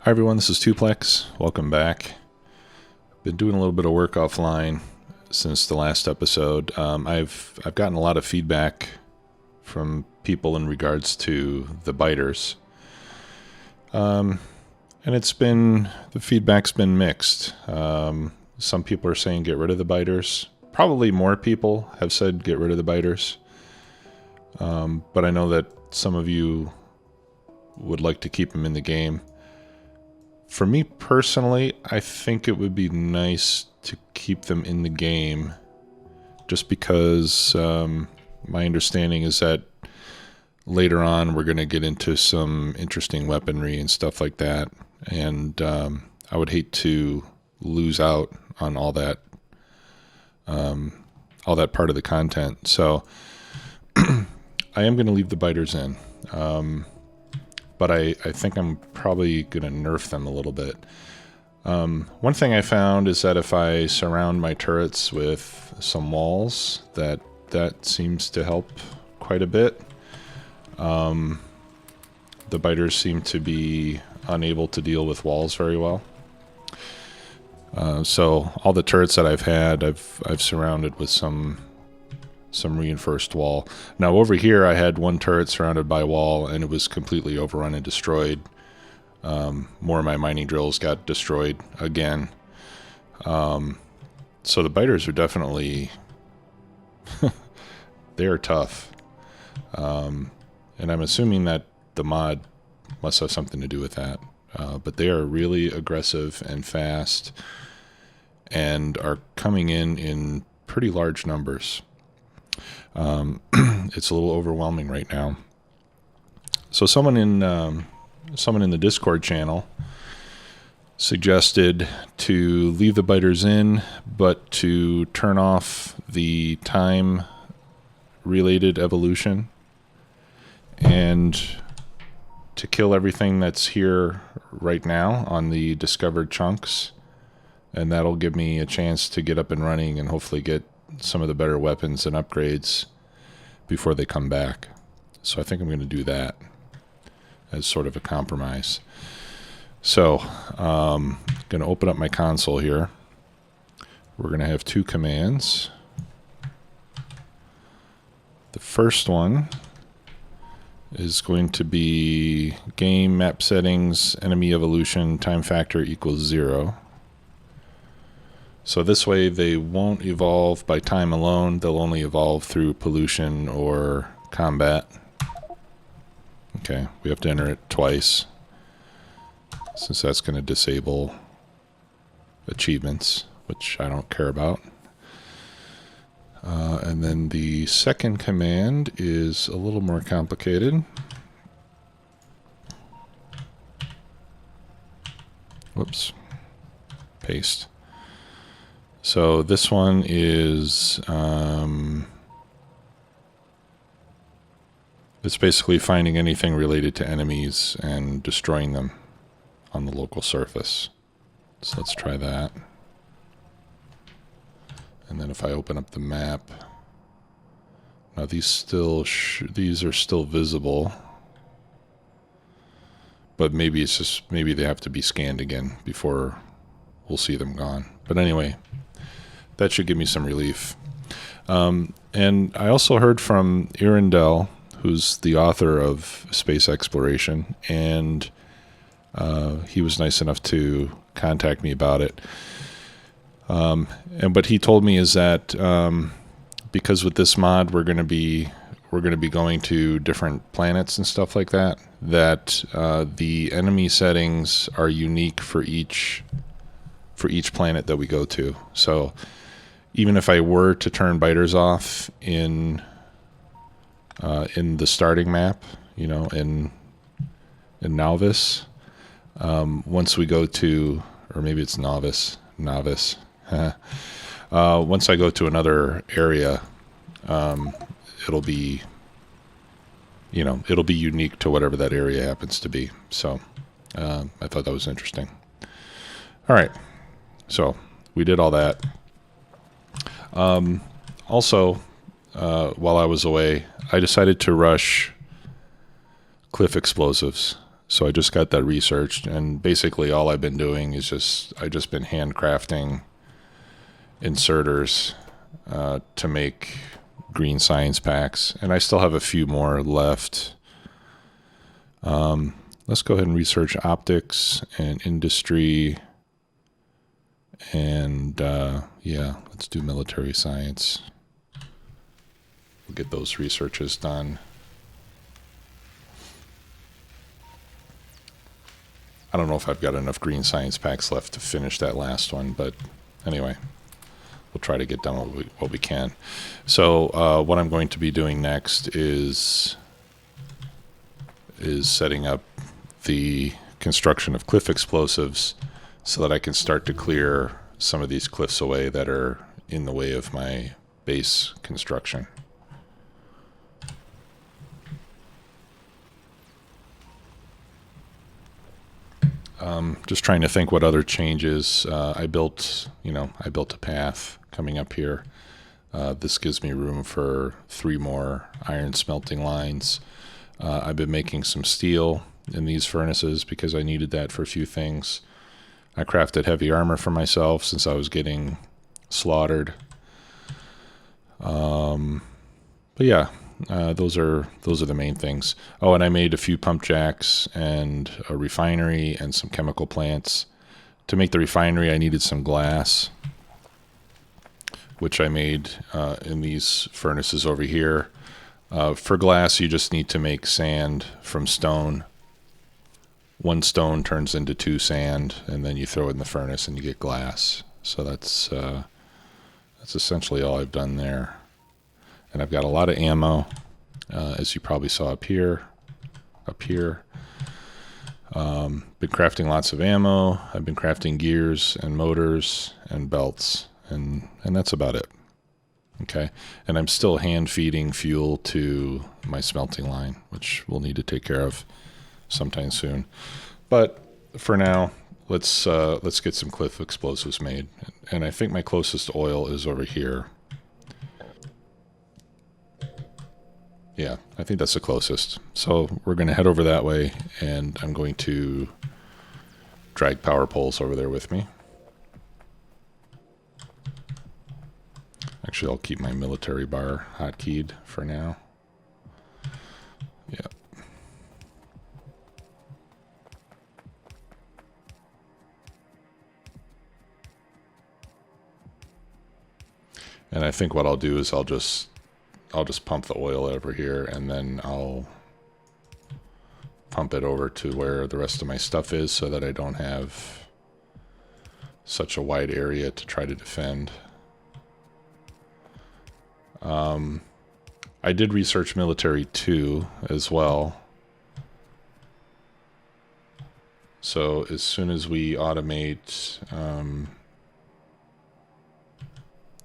Hi everyone, this is Tuplex. Welcome back. Been doing a little bit of work offline since the last episode. I've gotten a lot of feedback from people in regards to the biters, and the feedback's been mixed. Some people are saying get rid of the biters. Probably more people have said get rid of the biters, but I know that some of you would like to keep them in the game. For me personally, I think it would be nice to keep them in the game just because my understanding is that later on we're going to get into some interesting weaponry and stuff like that, and I would hate to lose out on all that part of the content. So I am going to leave the biters in. But I think I'm probably going to nerf them a little bit. One thing I found is that if I surround my turrets with some walls, that seems to help quite a bit. The biters seem to be unable to deal with walls very well. So all the turrets that I've had, I've surrounded with some reinforced wall. Now over here I had one turret surrounded by wall and it was completely overrun and destroyed. More of my mining drills got destroyed again. So the biters are definitely they're tough. And I'm assuming that the mod must have something to do with that. But they are really aggressive and fast and are coming in pretty large numbers. It's a little overwhelming right now. So someone in the Discord channel suggested to leave the biters in, but to turn off the time-related evolution and to kill everything that's here right now on the discovered chunks, and that'll give me a chance to get up and running and hopefully get some of the better weapons and upgrades before they come back. So I think I'm going to do that as sort of a compromise. So I'm going to open up my console here. We're going to have two commands. The first one is going to be game map settings, enemy evolution, time factor equals 0. So this way they won't evolve by time alone, they'll only evolve through pollution or combat. Okay, we have to enter it twice, since that's going to disable achievements, which I don't care about. And then the second command is a little more complicated. Whoops. Paste. So this one is, it's basically finding anything related to enemies and destroying them on the local surface. So let's try that. And then if I open up the map, now these are still visible, but maybe maybe they have to be scanned again before we'll see them gone. But anyway, that should give me some relief. And I also heard from Irindel, who's the author of Space Exploration, and he was nice enough to contact me about it. But he told me is that because with this mod we're going to be going to different planets and stuff like that, that the enemy settings are unique for each planet that we go to. So even if I were to turn biters off in the starting map, you know, in Novice, once we go to, or maybe it's Novice. Once I go to another area, it'll be unique to whatever that area happens to be. So I thought that was interesting. All right. So we did all that. Also, while I was away, I decided to rush cliff explosives. So I just got that researched, and basically all I've been doing is I've just been handcrafting inserters to make green science packs, and I still have a few more left. Let's go ahead and research optics and industry, and yeah, let's do military science. We'll get those researches done. I don't know if I've got enough green science packs left to finish that last one, but anyway, we'll try to get done what we can. So what I'm going to be doing next is setting up the construction of cliff explosives so that I can start to clear some of these cliffs away that are in the way of my base construction. Just trying to think what other changes. I built a path coming up here. This gives me room for 3 more iron smelting lines. I've been making some steel in these furnaces because I needed that for a few things. I crafted heavy armor for myself since I was getting slaughtered. But yeah, those are the main things. Oh, and I made a few pump jacks and a refinery and some chemical plants. To make the refinery, I needed some glass, which I made in these furnaces over here. For glass, you just need to make sand from stone. 1 stone turns into 2 sand, and then you throw it in the furnace and you get glass. So that's essentially all I've done there. And I've got a lot of ammo, as you probably saw up here. Been crafting lots of ammo. I've been crafting gears and motors and belts, and that's about it. Okay, and I'm still hand feeding fuel to my smelting line, which we'll need to take care of sometime soon. But for now, let's get some cliff explosives made. And I think my closest oil is over here. Yeah, I think that's the closest. So we're going to head over that way, and I'm going to drag power poles over there with me. Actually, I'll keep my military bar hotkeyed for now. Yeah. And I think what I'll do is I'll just pump the oil over here, and then I'll pump it over to where the rest of my stuff is so that I don't have such a wide area to try to defend. I did research military too as well. So as soon as we automate,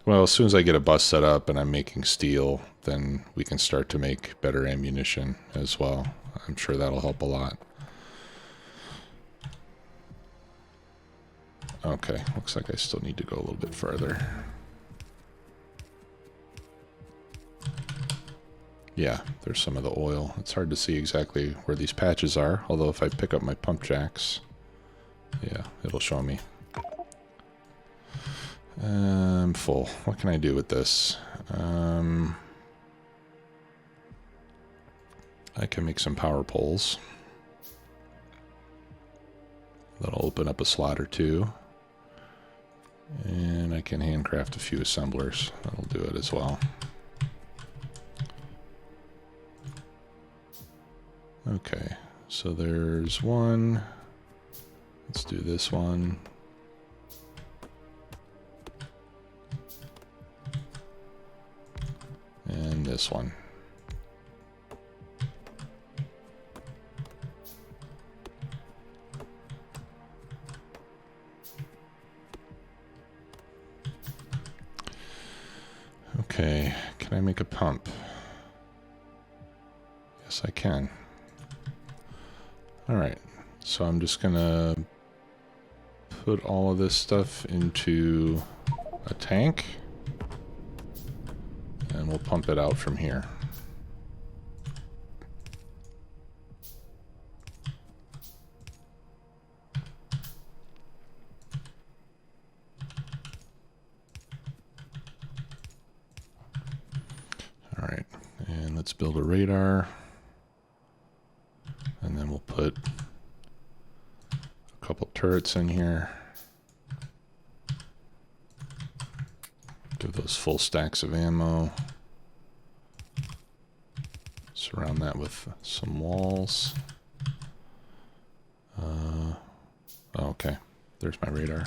well, as soon as I get a bus set up and I'm making steel, then we can start to make better ammunition as well. I'm sure that'll help a lot. Okay, looks like I still need to go a little bit further. Yeah, there's some of the oil. It's hard to see exactly where these patches are, although if I pick up my pump jacks, yeah, it'll show me. I'm full. What can I do with this? I can make some power poles. That'll open up a slot or 2. And I can handcraft a few assemblers. That'll do it as well. Okay, so there's one. Let's do this one. And this one. Okay, can I make a pump? Yes, I can. All right, so I'm just gonna put all of this stuff into a tank, and we'll pump it out from here. the radar. And then we'll put a couple turrets in here. Give those full stacks of ammo. Surround that with some walls. Okay, there's my radar.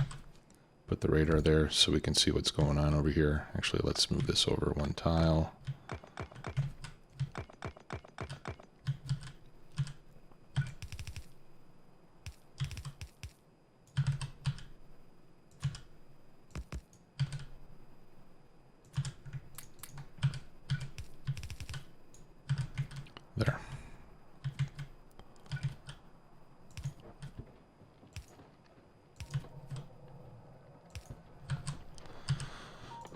Put the radar there so we can see what's going on over here. Actually, let's move this over one tile. There.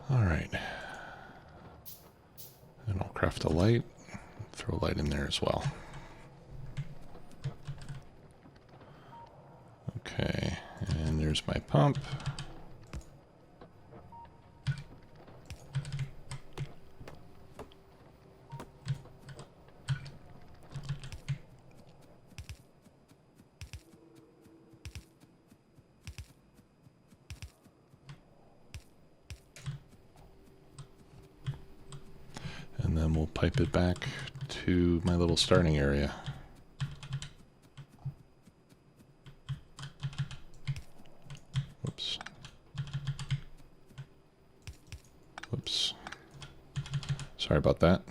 All right. And I'll craft a light, throw a light in there as well. Okay, and there's my pump. And then we'll pipe it back to my little starting area. Whoops. Whoops. Sorry about that.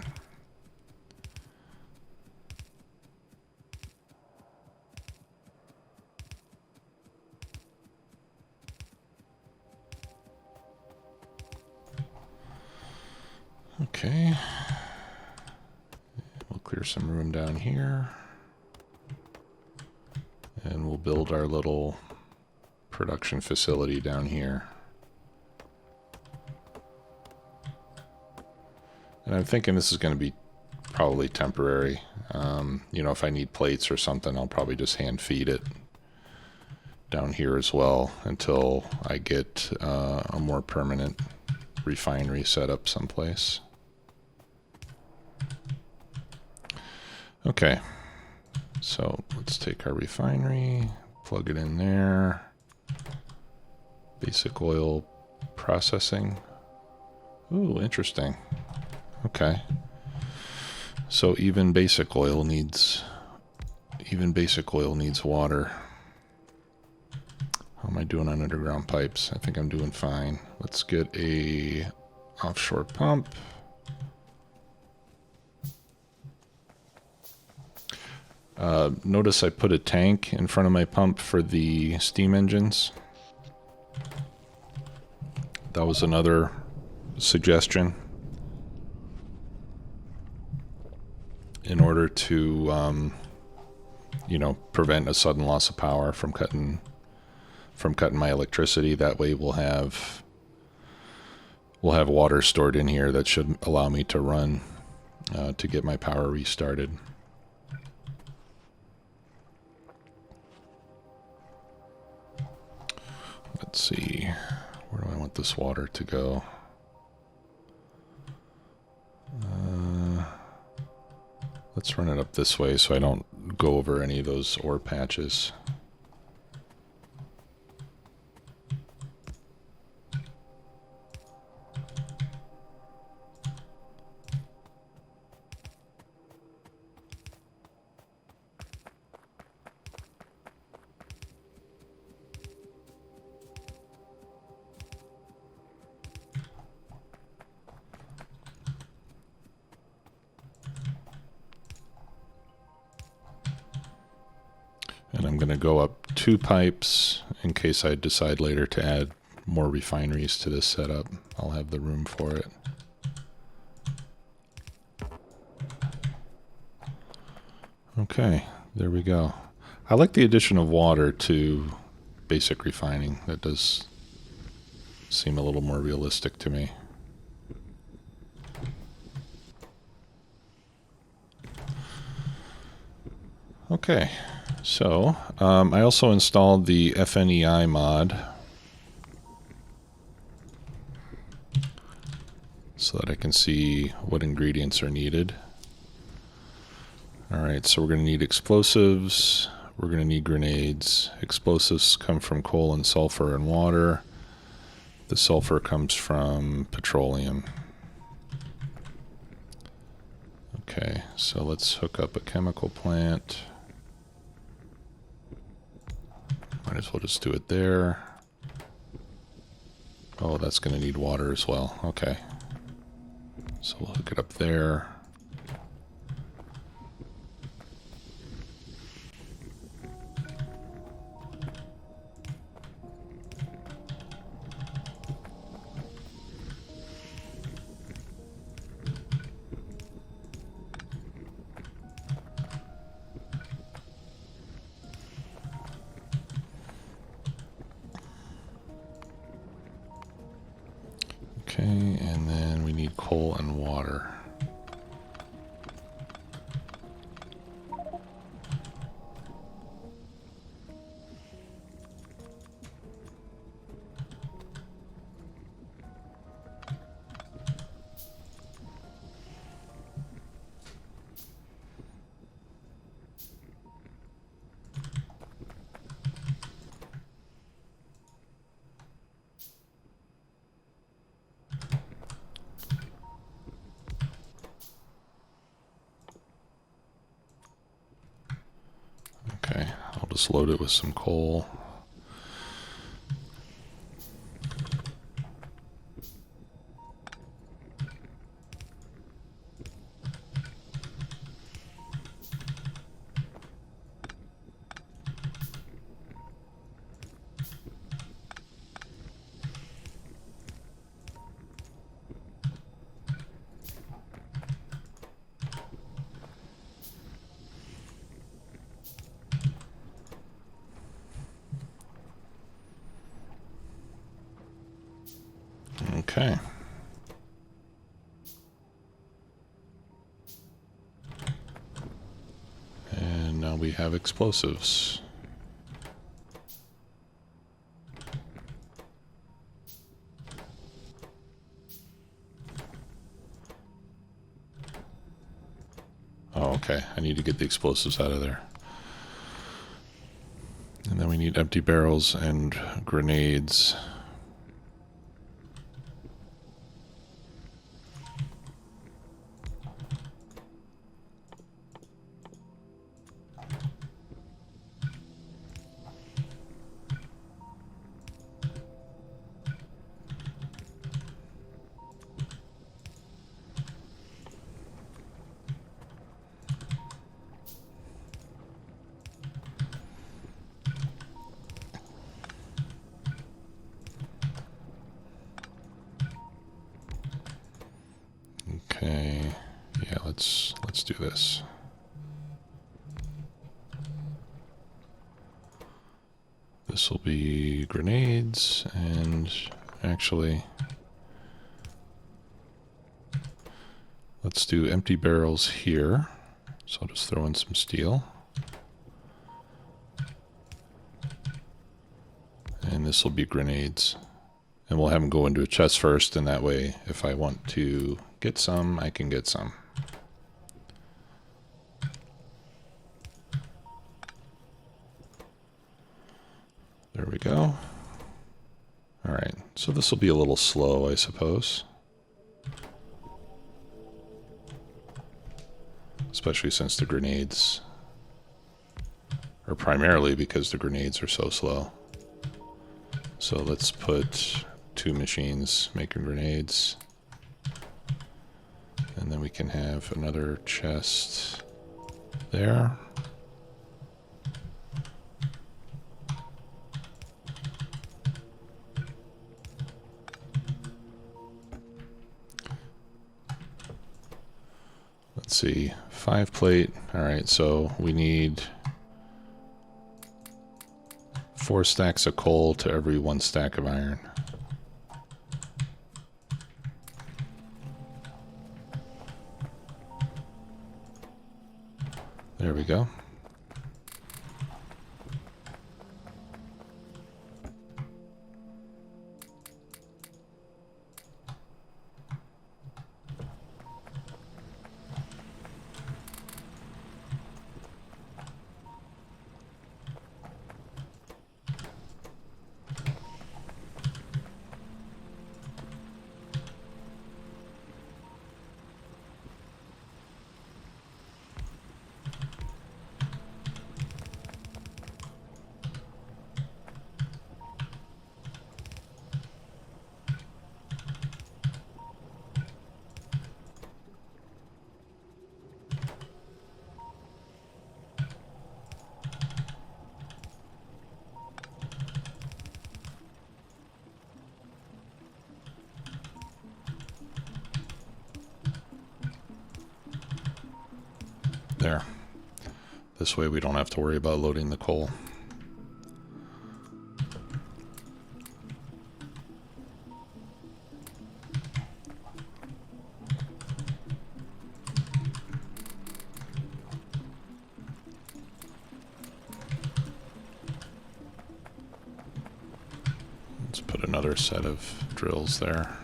Okay. We'll clear some room down here. And we'll build our little production facility down here. And I'm thinking this is going to be probably temporary. You know, if I need plates or something, I'll probably just hand feed it down here as well until I get a more permanent refinery set up someplace. Okay, so let's take our refinery, plug it in there. Basic oil processing. Ooh, interesting. Okay. So even basic oil needs water. How am I doing on underground pipes? I think I'm doing fine. Let's get a offshore pump. Notice I put a tank in front of my pump for the steam engines. That was another suggestion. In order to, you know, prevent a sudden loss of power from cutting my electricity. That way we'll have water stored in here that should allow me to run to get my power restarted. Let's see, where do I want this water to go? Let's run it up this way so I don't go over any of those ore patches. And I'm going to go up 2 pipes in case I decide later to add more refineries to this setup. I'll have the room for it. Okay, there we go. I like the addition of water to basic refining. That does seem a little more realistic to me. Okay. So, I also installed the FNEI mod so that I can see what ingredients are needed. Alright, so we're going to need explosives. We're going to need grenades. Explosives come from coal and sulfur and water. The sulfur comes from petroleum. Okay, so let's hook up a chemical plant. Might as well just do it there. Oh, that's going to need water as well. Okay. So we'll hook it up there. Okay, and then we need coal and water. Okay, I'll just load it with some coal. Okay. And now we have explosives. Oh, okay. I need to get the explosives out of there. And then we need empty barrels and grenades. Okay, yeah, let's do this. This will be grenades, and actually, let's do empty barrels here. So I'll just throw in some steel. And this will be grenades. And we'll have them go into a chest first, and that way, if I want to get some, I can get some. There we go. Alright, so this will be a little slow, I suppose. Especially since the grenades, or primarily because the grenades are so slow. So let's put 2 machines making grenades. And then we can have another chest there. Let's see, 5 plate. All right, so we need 4 stacks of coal to every 1 stack of iron. There we go. This way we don't have to worry about loading the coal. Let's put another set of drills there.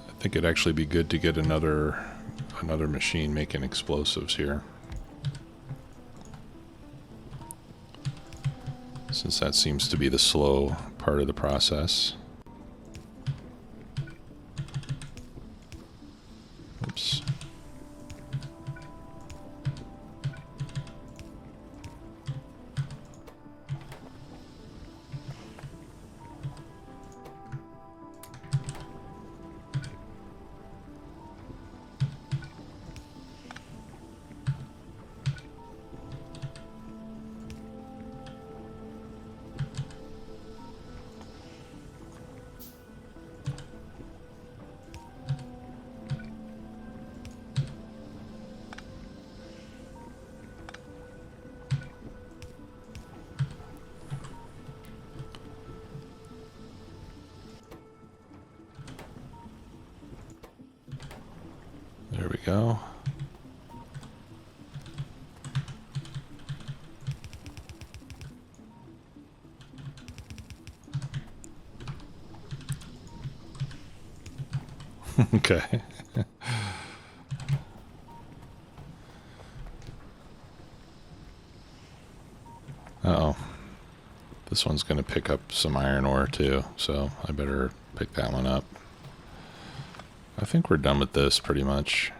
I think it'd actually be good to get another machine making explosives here, since that seems to be the slow part of the process. Oops. There we go. Okay. Uh-oh. This one's going to pick up some iron ore too, so I better pick that one up. I think we're done with this pretty much.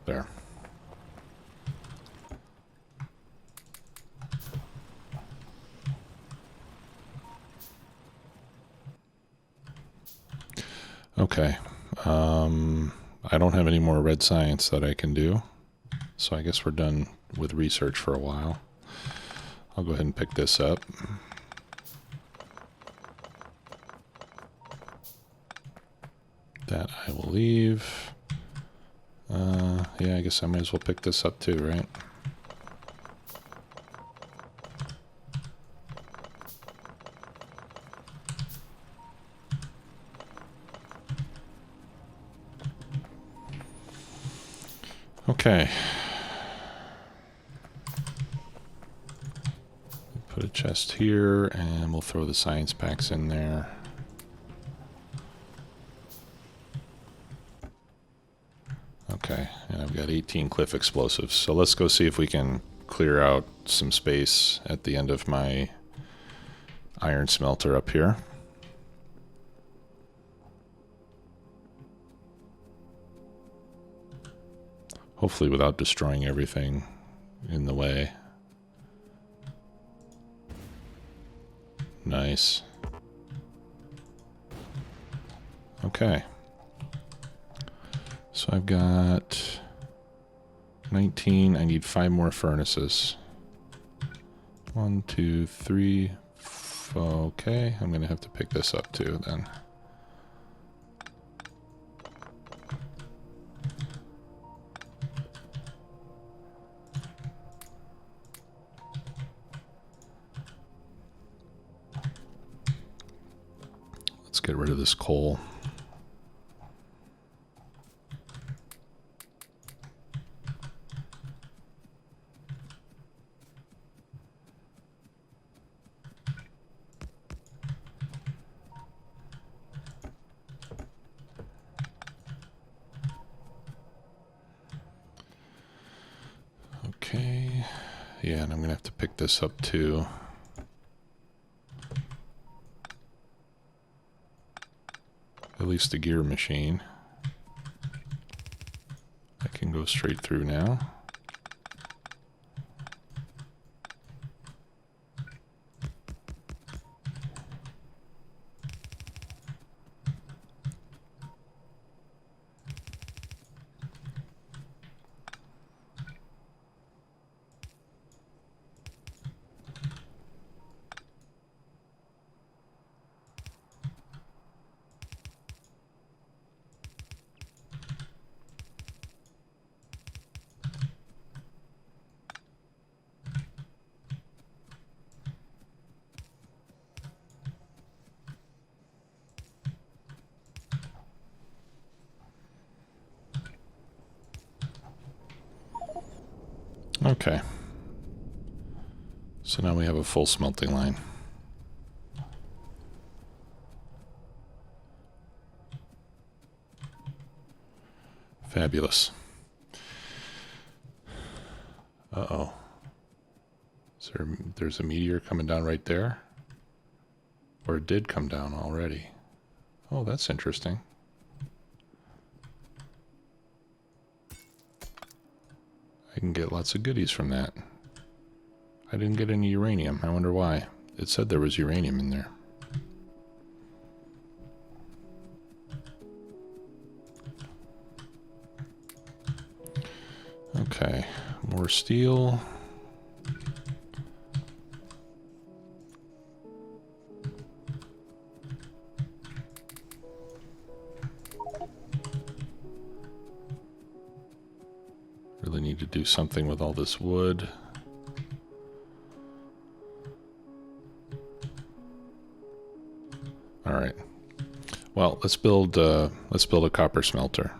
There. Okay. I don't have any more red science that I can do, so I guess we're done with research for a while. I'll go ahead and pick this up. That I will leave. Yeah, I guess I might as well pick this up too, right? Okay. Put a chest here, and we'll throw the science packs in there. Okay, and I've got 18 cliff explosives. So let's go see if we can clear out some space at the end of my iron smelter up here. Hopefully without destroying everything in the way. Nice. Okay. So I've got 19. I need 5 more furnaces. 1, 2, 3. Okay, I'm going to have to pick this up too then. Let's get rid of this coal. Yeah, and I'm going to have to pick this up too. At least the gear machine. I can go straight through now. Okay. So now we have a full smelting line. Fabulous. Uh-oh. There's a meteor coming down right there? Or it did come down already? Oh, that's interesting. I can get lots of goodies from that. I didn't get any uranium. I wonder why. It said there was uranium in there. Okay, more steel. Really need to do something with all this wood. All right. Well, let's build a copper smelter.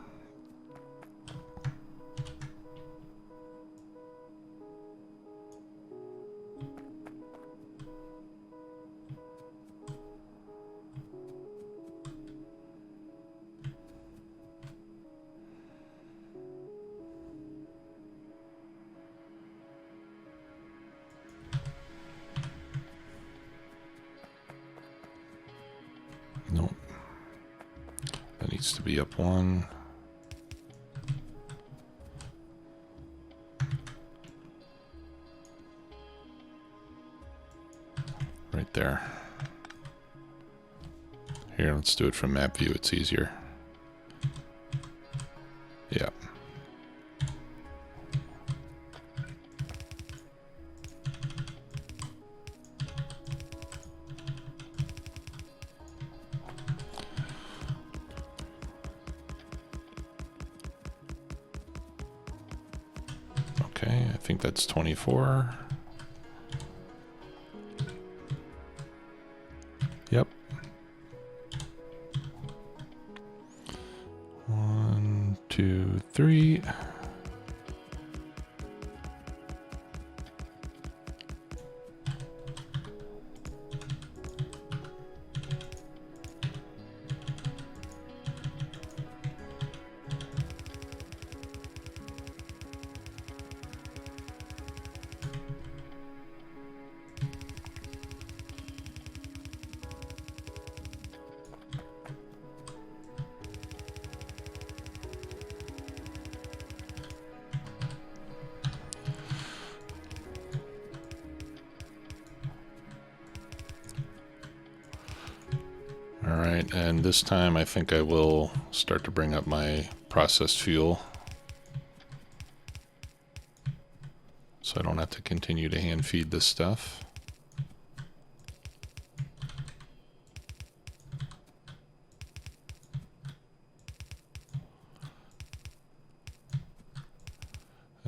Nope. That needs to be up one. Right there. Here, let's do it from map view. It's easier. Yeah. Okay, I think that's 24. Yep. 1, 2, 3. Alright, and this time I think I will start to bring up my processed fuel, so I don't have to continue to hand feed this stuff.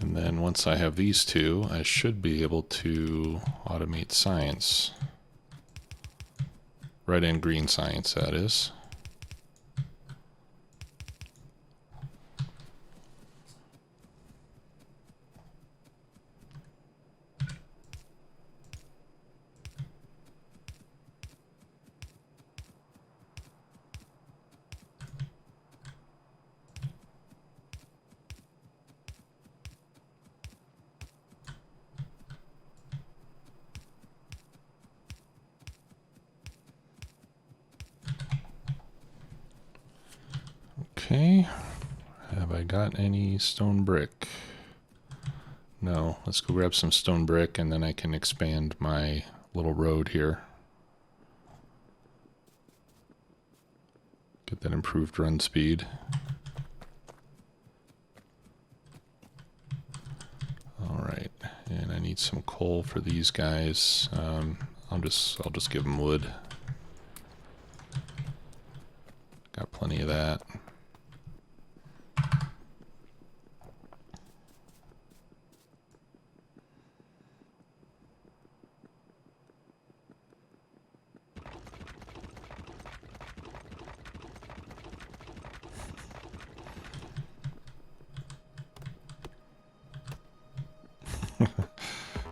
And then once I have these two, I should be able to automate science. Red and green science, that is. Okay. Have I got any stone brick? No. Let's go grab some stone brick and then I can expand my little road here. Get that improved run speed. All right, and I need some coal for these guys. I'll just give them wood. Got plenty of that.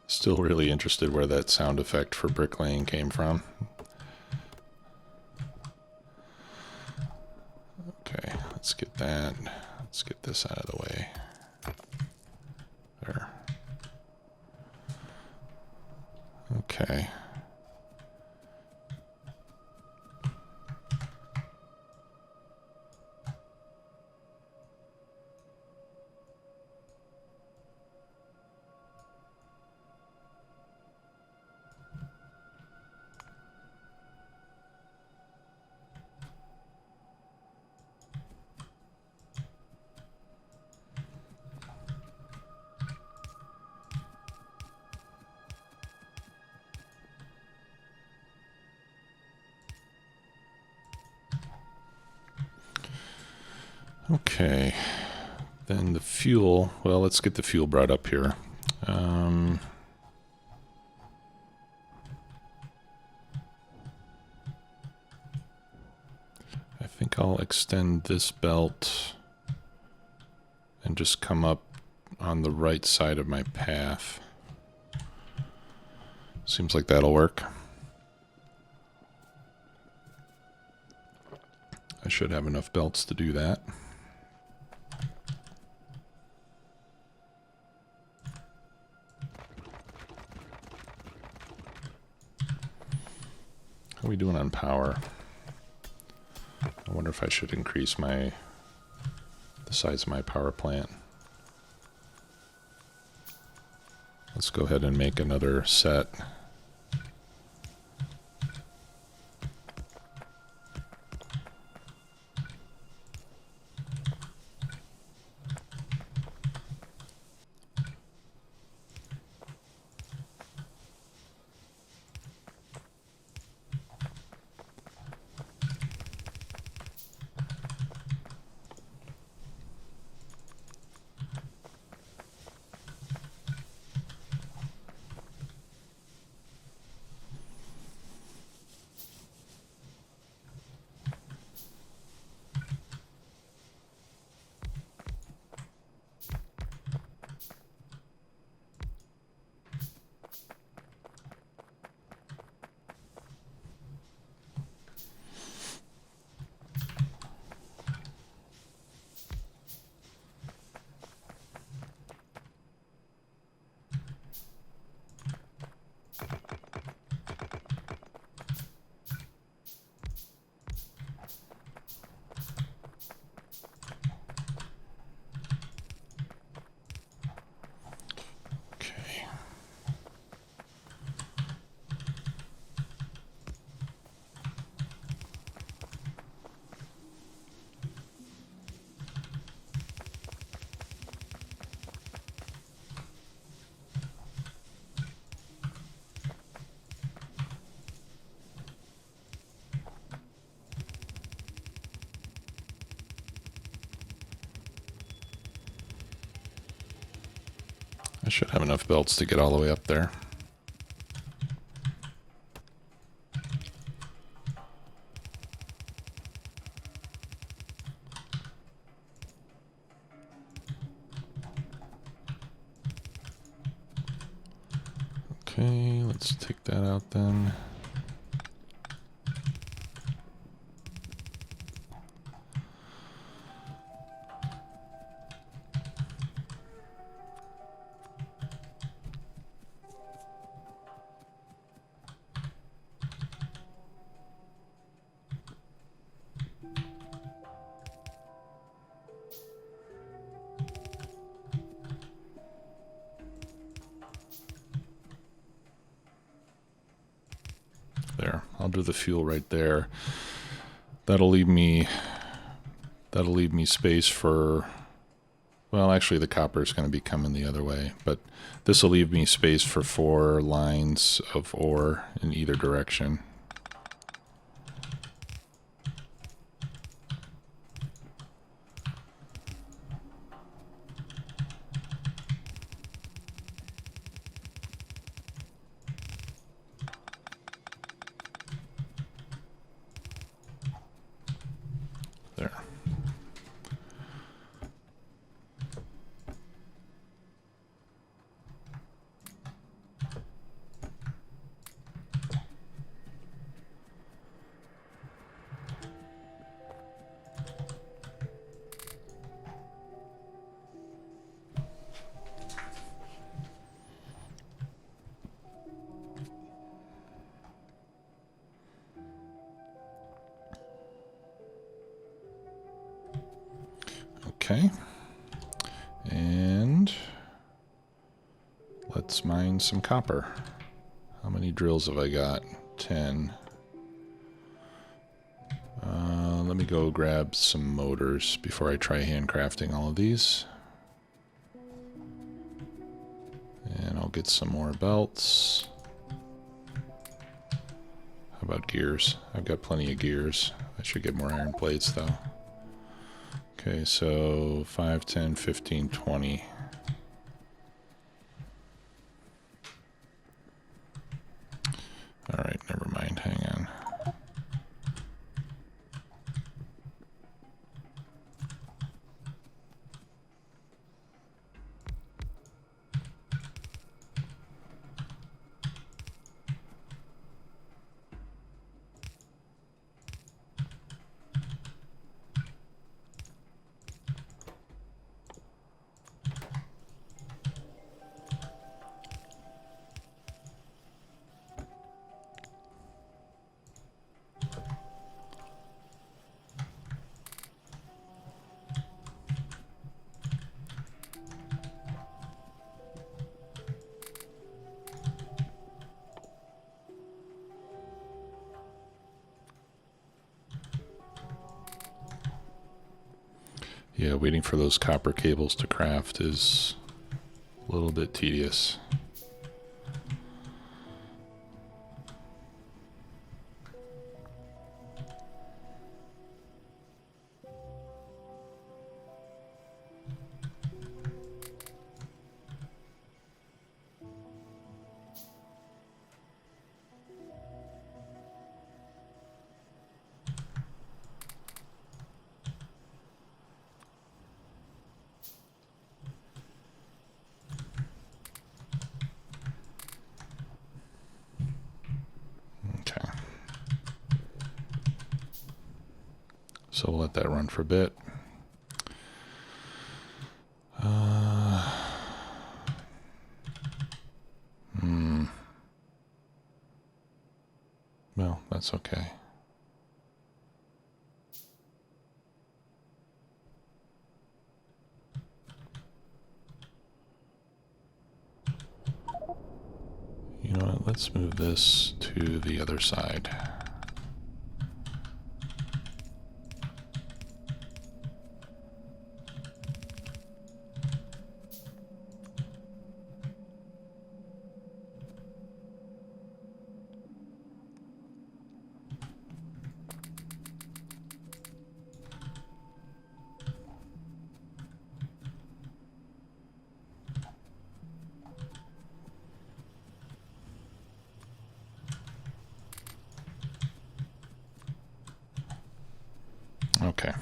Still really interested where that sound effect for bricklaying came from. Okay, let's get that. Let's get this out of the way. There. Okay. Okay, then the fuel, well, let's get the fuel brought up here. I think I'll extend this belt and just come up on the right side of my path. Seems like that'll work. I should have enough belts to do that. How are we doing on power? I wonder if I should increase the size of my power plant. Let's go ahead and make another set. I should have enough belts to get all the way up there. Okay, let's take that out then. I'll do the fuel right there. That'll leave me space for, well, actually the copper is going to be coming the other way, but this will leave me space for 4 lines of ore in either direction. There. Okay, and let's mine some copper. How many drills have I got? 10. Let me go grab some motors before I try handcrafting all of these. And I'll get some more belts. How about gears? I've got plenty of gears. I should get more iron plates though. Okay, so 5, 10, 15, 20. All right, never mind, hang on. Yeah, waiting for those copper cables to craft is a little bit tedious. So we'll let that run for a bit. Well, that's okay. You know what, let's move this to the other side. Okay.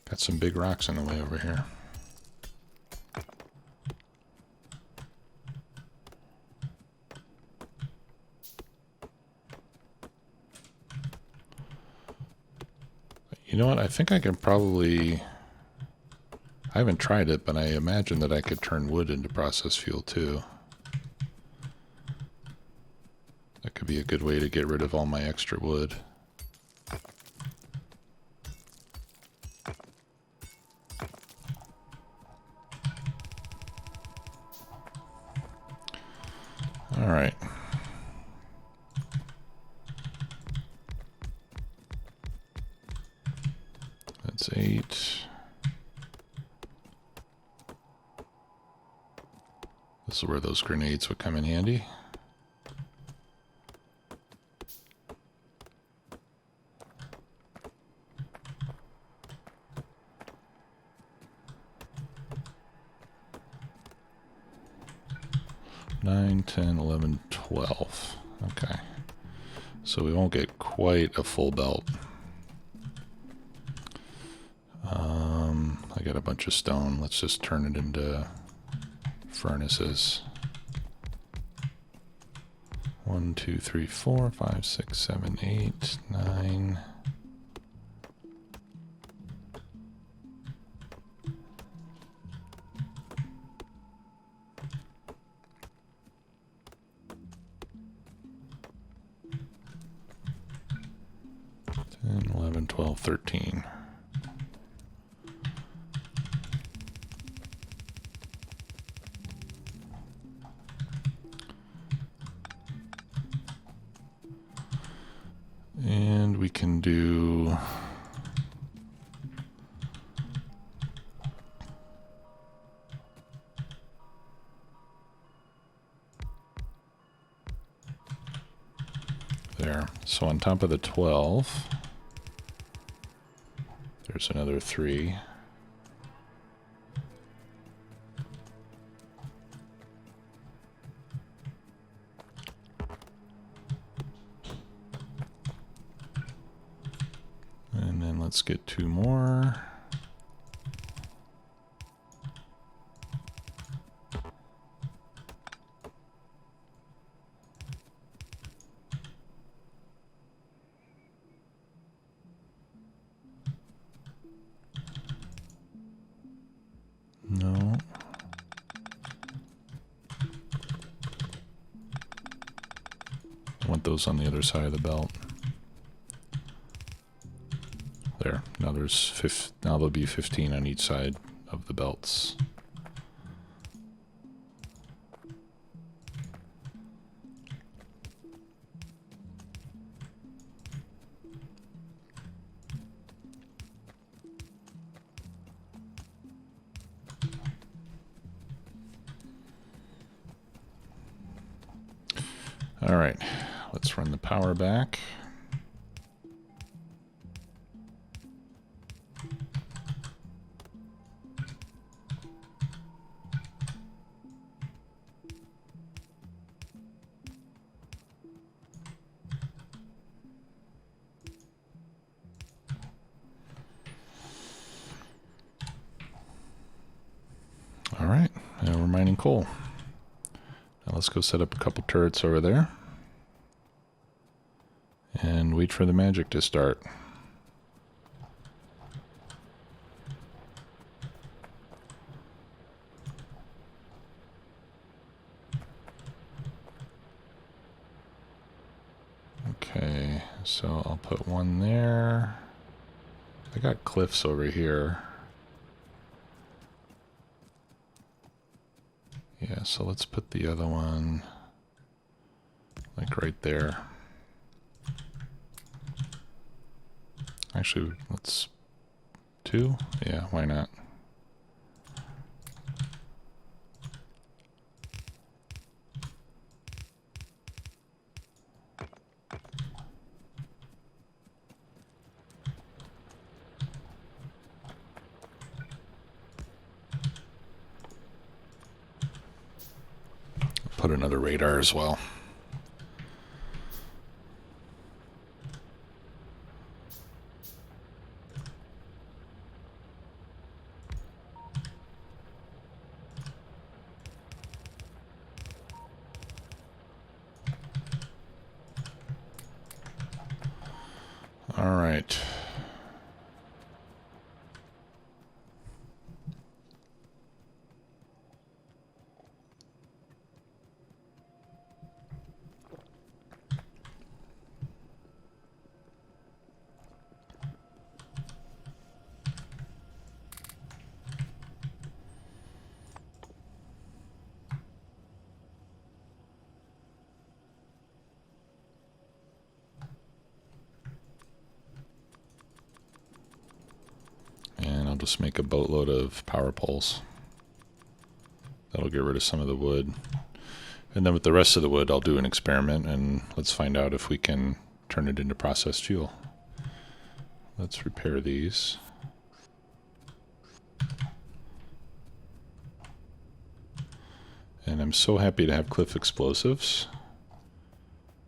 Got some big rocks in the way over here. You know what? I think I can probably... I haven't tried it, but I imagine that I could turn wood into process fuel too. That could be a good way to get rid of all my extra wood. All right. That's 8. This is where those grenades would come in handy. Nine, 10, 11, 12. Okay. So we won't get quite a full belt. I got a bunch of stone. Let's just turn it into furnaces. 1, 2, 3, 4, 5, 6, 7, 8, 9. And 11, 12, 13. And we can do there. So on top of the 12, there's another 3. And then let's get 2 more. No. I want those on the other side of the belt. There. Now now there'll be 15 on each side of the belts. All right, let's run the power back. All right, now we're mining coal. Now let's go set up a couple turrets over there and wait for the magic to start. Okay, so I'll put one there. I got cliffs over here. Yeah, so let's put the other one like right there. Actually, let's 2. Yeah, why not? Put another radar as well. All right. just make a boatload of power poles. That'll get rid of some of the wood. And then with the rest of the wood, I'll do an experiment and let's find out if we can turn it into processed fuel. Let's repair these. And I'm so happy to have cliff explosives.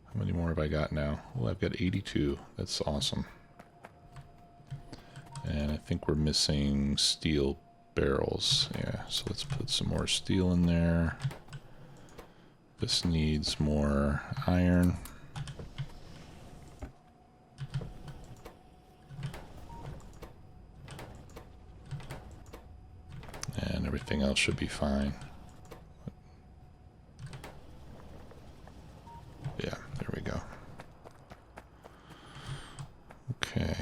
How many more have I got now? Well, I've got 82. That's awesome. And I think we're missing steel barrels. Yeah, so let's put some more steel in there. This needs more iron. And everything else should be fine. Yeah, there we go. Okay.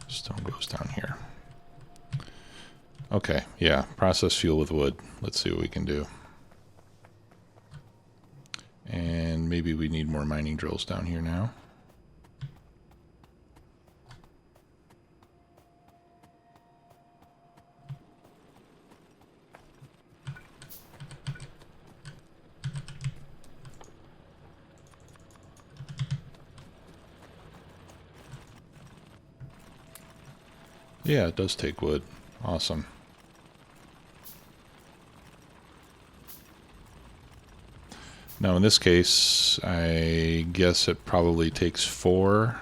Stone goes down here. Okay, yeah, process fuel with wood. Let's see what we can do. And maybe we need more mining drills down here now. Yeah, it does take wood. Awesome. Now in this case, I guess it probably takes 4.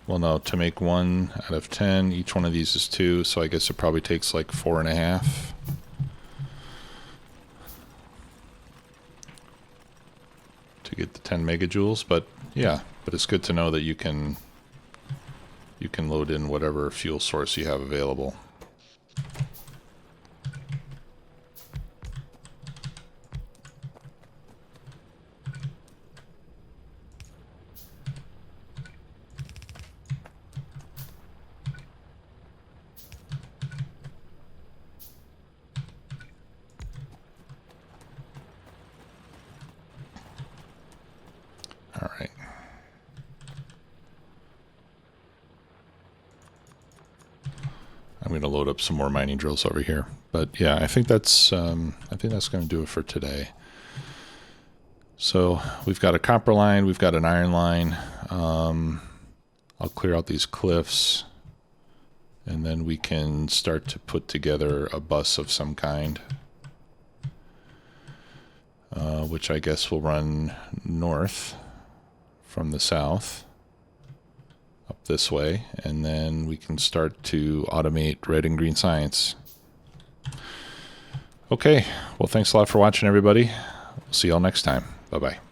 Well, no, to make 1 out of 10, each one of these is 2, so I guess it probably takes like 4.5. To get the 10 megajoules, but yeah, but it's good to know that you can load in whatever fuel source you have available. All right. I'm going to load up some more mining drills over here, but yeah, I think that's going to do it for today. So we've got a copper line, we've got an iron line. I'll clear out these cliffs, and then we can start to put together a bus of some kind, which I guess will run north from the south up this way, and then we can start to automate red and green science. Okay, well, thanks a lot for watching, everybody. We'll see y'all next time. Bye-bye.